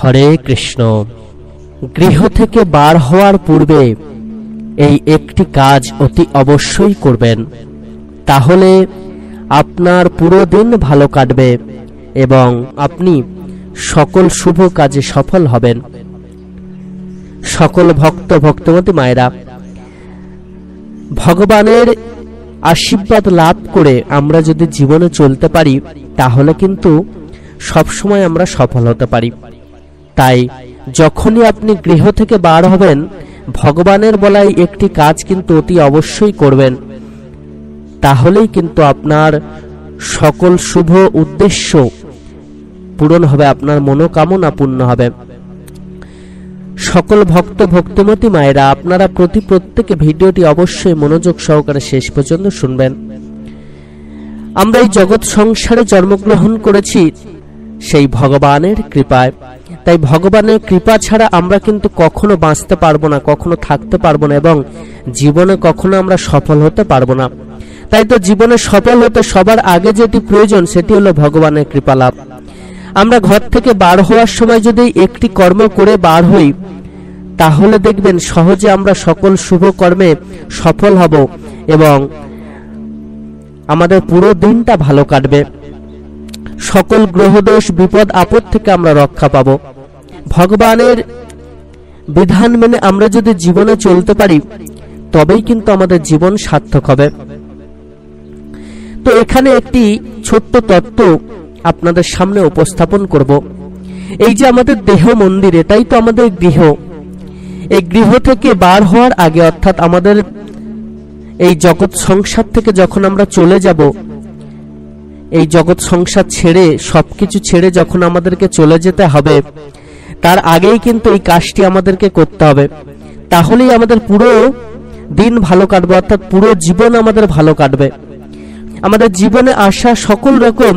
হরে কৃষ্ণ। গৃহ থেকে বার হওয়ার পূর্বে এই একটি কাজ অতি অবশ্যই করবেন, তাহলে আপনার পুরো দিন ভালো কাটবে এবং আপনি সকল শুভ কাজে সফল হবেন। সকল ভক্ত ভক্তমতী মায়েরা, ভগবানের আশীর্বাদ লাভ করে আমরা যদি জীবনে চলতে পারি তাহলে কিন্তু সবসময় আমরা সফল হতে পারি। তাই যখনই আপনি গৃহ থেকে বার হবেন, ভগবানের বলাই একটি কাজ কিন্তু অতি অবশ্যই করবেন, তাহলেই কিন্তু আপনার সকল শুভ উদ্দেশ্য পূরণ হবে, আপনার মনোকামনা পূর্ণ হবে। সকল ভক্ত ভক্তমতী মায়েরা, আপনারা প্রত্যেকে ভিডিওটি অবশ্যই মনোযোগ সহকারে শেষ পর্যন্ত শুনবেন। আমরা এই জগৎ সংসারে জন্মগ্রহণ করেছি সেই ভগবানের কৃপায়, তাই ভগবানের কৃপা ছাড়া আমরা কিন্তু কখনো বাঁচতে পারবো না, কখনো থাকতে পারবো না এবং জীবনে কখনো আমরা সফল হতে পারবো না। তাই তো জীবনে সফল হতে সবার আগে যেটি প্রয়োজন সেটি হলো ভগবানের কৃপা লাভ। আমরা ঘর থেকে বার হওয়ার সময় যদি একটি কর্ম করে বার হই, তাহলে দেখবেন সহজে আমরা সকল শুভ কর্মে সফল হব এবং আমাদের পুরো দিনটা ভালো কাটবে। সকল গ্রহদোষ বিপদ আপদ থেকে আমরা রক্ষা পাব। ভগবানের বিধান মেনে আমরা যদি জীবনে চলতে পারি তবেই কিন্তু আমাদের জীবন সার্থক হবে। তো এখানে একটি ছোট্ট তত্ত্ব আপনাদের সামনে উপস্থাপন করব। এই যে আমাদের দেহ মন্দির, এটাই তো আমাদের গৃহ। এই গৃহ থেকে বার হওয়ার আগে, অর্থাৎ আমাদের এই জগৎ সংসার থেকে যখন আমরা চলে যাব, এই জগৎ সংসার ছেড়ে সবকিছু ছেড়ে যখন আমাদেরকে চলে যেতে হবে, তার আগেই কিন্তু এই কাজটি আমাদেরকে করতে হবে। তাহলেই আমাদের পুরো দিন ভালো কাটবে, অর্থাৎ পুরো জীবন আমাদের ভালো কাটবে। আমাদের জীবনে আসা সকল রকম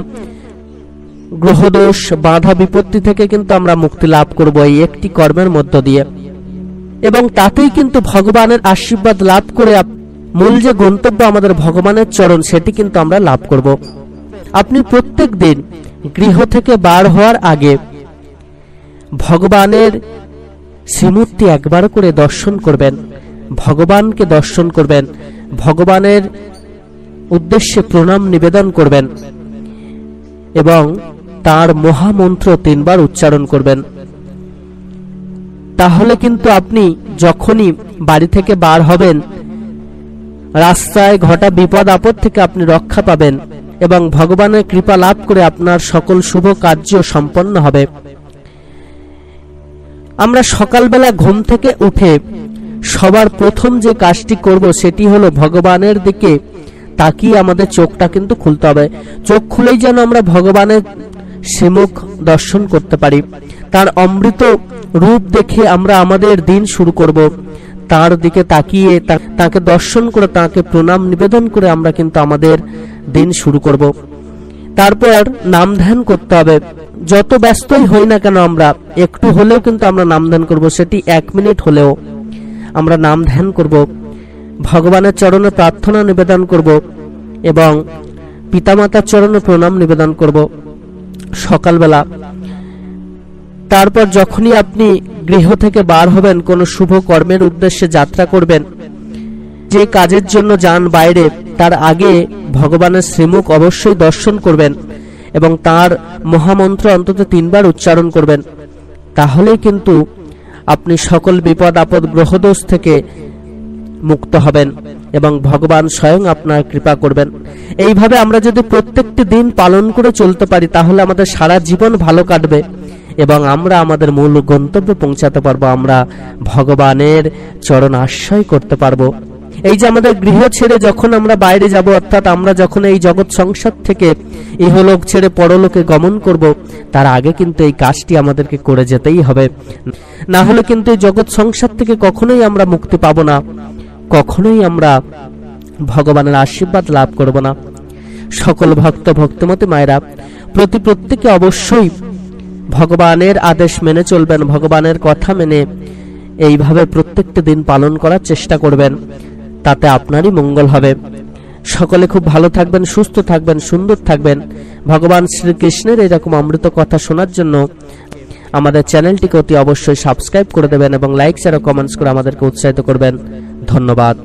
গ্রহদোষ বাধা বিপত্তি থেকে কিন্তু আমরা মুক্তি লাভ করব এই একটি কর্মের মধ্য দিয়ে, এবং তাতেই কিন্তু ভগবানের আশীর্বাদ লাভ করে মূল যে গন্তব্য আমাদের ভগবানের চরণ, সেটি কিন্তু আমরা লাভ করব। আপনি প্রত্যেক দিন গৃহ থেকে বার হওয়ার আগে ভগবানের শ্রীমূর্তি একবার করে দর্শন করবেন, ভগবানকে দর্শন করবেন, ভগবানের উদ্দেশ্যে প্রণাম নিবেদন করবেন এবং তার মহামন্ত্র 3 বার উচ্চারণ করবেন। তাহলে কিন্তু আপনি যখনই বাড়ি থেকে বার হবেন, রাস্তায় ঘটা বিপদ আপদ থেকে আপনি রক্ষা পাবেন এবং ভগবানের কৃপা লাভ করে আপনার সকল শুভ কার্য সম্পন্ন হবে। আমরা সকালবেলা ঘুম থেকে উঠে সবার প্রথম যে কাজটি করব সেটি হলো ভগবানের দিকে তাকিয়ে আমাদের চোখটা কিন্তু খুলতে হবে। চোখ খুলেই যেন আমরা ভগবানের শ্রীমুখ দর্শন করতে পারি, তার অমৃত রূপ দেখে আমরা আমাদের দিন শুরু করব। তার দিকে তাকিয়ে তাকে দর্শন করে, তাকে প্রণাম নিবেদন করে আমরা কিন্তু আমাদের দিন শুরু করব। তারপর নাম ধ্যান করতে হবে। যত ব্যস্তই হই না কেন, আমরা একটু হলেও কিন্তু আমরা নাম ধ্যান করব, সেটি 1 মিনিট হলেও আমরা নাম ধ্যান করব, ভগবানের চরণে প্রার্থনা নিবেদন করব এবং পিতামাতার চরণে প্রণাম নিবেদন করব সকালবেলা। তারপর যখনই আপনি গৃহ থেকে বার হবেন, কোনো শুভ কর্মের উদ্দেশ্যে যাত্রা করবেন, যে কাজের জন্য যান বাইরে, তার আগে ভগবানের শ্রীমুখ অবশ্যই দর্শন করবেন এবং তার মহামন্ত্র অন্তত 3 বার উচ্চারণ করবেন। তাহলেই কিন্তু আপনি সকল বিপদ আপদ গ্রহদোষ থেকে মুক্ত হবেন এবং ভগবান স্বয়ং আপনার কৃপা করবেন। এইভাবে আমরা যদি প্রত্যেকটি দিন পালন করে চলতে পারি, তাহলে আমাদের সারা জীবন ভালো কাটবে এবং আমরা আমাদের মূল গন্তব্যে পৌঁছাতে পারবো, আমরা ভগবানের চরণ আশ্রয় করতে পারবো। এই যে আমাদের গৃহ ছেড়ে যখন আমরা বাইরে যাব, অর্থাৎ আমরা যখন এই জগৎ সংসার থেকে ইহলোক ছেড়ে পরলোকে গমন করব, তার আগে কিন্তু এই কাজটি আমাদেরকে করে যেতেই হবে। না হলে কিন্তু এই জগৎ সংসার থেকে কখনোই আমরা মুক্তি পাবো না, কখনোই আমরা ভগবানের আশীর্বাদ লাভ করব না। সকল ভক্ত ভক্তমতী মায়েরা, প্রত্যেকে অবশ্যই ভগবানের আদেশ মেনে চলবেন, ভগবানের কথা মেনে এইভাবে প্রত্যেকটি দিন পালন করার চেষ্টা করবেন, তাতে আপনারই মঙ্গল হবে। সকলে খুব ভালো থাকবেন, সুস্থ থাকবেন, সুন্দর থাকবেন। ভগবান শ্রীকৃষ্ণের এরকম অমৃত কথা শোনার জন্য আমাদের চ্যানেলটিকে অতি অবশ্যই সাবস্ক্রাইব করে দেবেন এবং লাইক শেয়ার ও কমেন্টস করে আমাদেরকে উৎসাহিত করবেন। ধন্যবাদ।